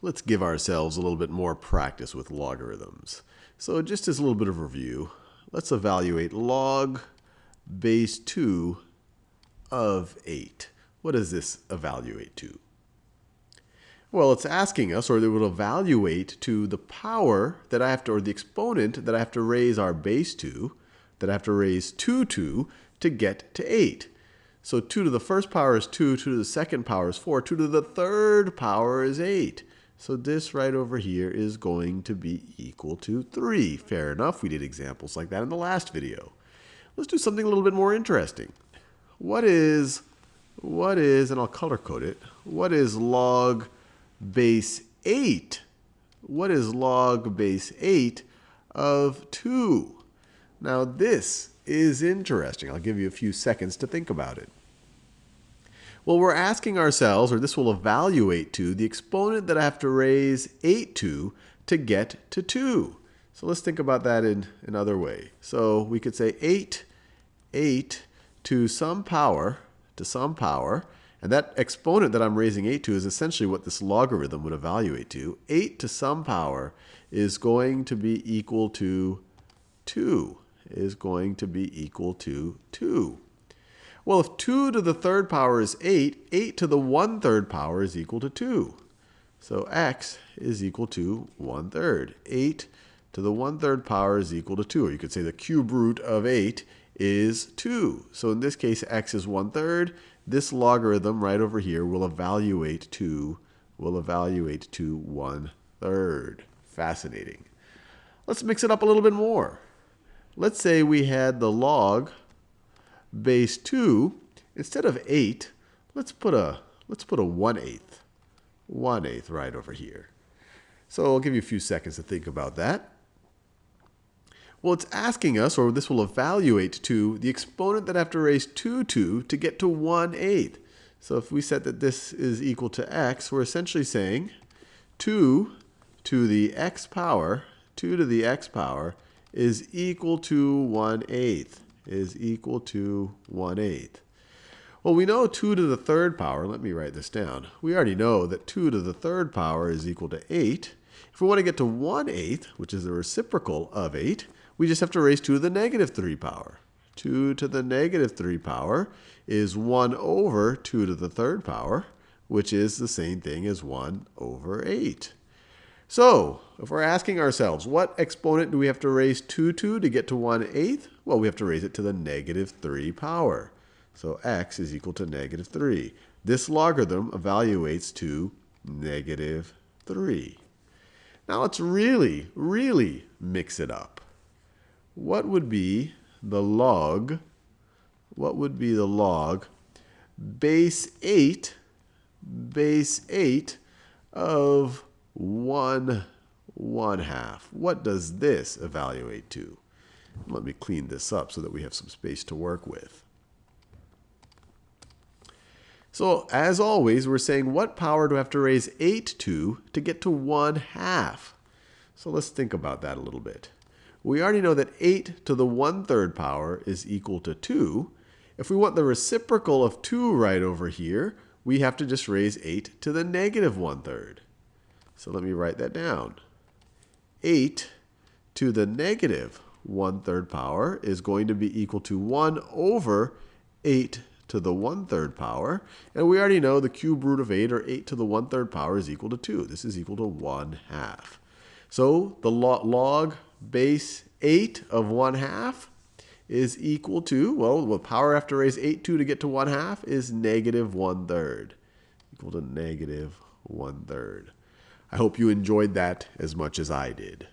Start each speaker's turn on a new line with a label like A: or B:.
A: let's give ourselves a little bit more practice with logarithms. So just as a little bit of review, let's evaluate log base 2 of 8. What does this evaluate to? Well, it's asking us, or it will evaluate to the power that I have to, or the exponent that I have to raise our base to, that I have to raise 2 to get to 8. So 2 to the first power is 2, 2 to the second power is 4, 2 to the third power is 8. So this right over here is going to be equal to 3. Fair enough, we did examples like that in the last video. Let's do something a little bit more interesting. What is, and I'll color code it, what is log base 8? What is log base 8 of 2? Now this is interesting. I'll give you a few seconds to think about it. Well, we're asking ourselves, or this will evaluate to, the exponent that I have to raise 8 to get to 2. So let's think about that in another way. So we could say 8 to some power, and that exponent that I'm raising 8 to is essentially what this logarithm would evaluate to. 8 to some power is going to be equal to 2. Is going to be equal to 2. Well, if 2 to the third power is 8, 8 to the 1/3 power is equal to 2. So x is equal to 1/3. 8 to the 1/3 power is equal to 2. Or you could say the cube root of 8 is 2. So in this case, x is 1/3. This logarithm right over here will evaluate to 1/3. Fascinating. Let's mix it up a little bit more. Let's say we had the log base 2. Instead of 8, let's put a 1/8. 1/8 right over here. So I'll give you a few seconds to think about that. Well, it's asking us, or this will evaluate to, the exponent that I have to raise 2 to get to 1/8. So if we set that this is equal to x, we're essentially saying 2 to the x power, is equal to 1/8. Is equal to 1/8. Well, we know 2 to the third power. Let me write this down. We already know that 2 to the third power is equal to 8. If we want to get to 1/8, which is the reciprocal of 8, we just have to raise 2 to the -3 power. 2 to the -3 power is 1 over 2 to the third power, which is the same thing as 1 over 8. So if we're asking ourselves, what exponent do we have to raise 2 to get to 1/8? Well, we have to raise it to the -3 power. So x is equal to -3. This logarithm evaluates to -3. Now let's really, really mix it up. What would be the log base 8 of 1/2? What does this evaluate to? Let me clean this up so that we have some space to work with. So as always, we're saying what power do I have to raise 8 to get to 1/2? So let's think about that a little bit. We already know that 8 to the 1/3 power is equal to 2. If we want the reciprocal of 2 right over here, we have to just raise 8 to the -1/3. So let me write that down. 8 to the -1/3 power is going to be equal to 1 over 8 to the 1/3 power. And we already know the cube root of 8, or 8 to the 1/3 power, is equal to 2. This is equal to 1/2. So the log base 8 of 1/2 is equal to, well, the power I have to raise 8 to get to 1/2 is -1/3. Equal to -1/3. I hope you enjoyed that as much as I did.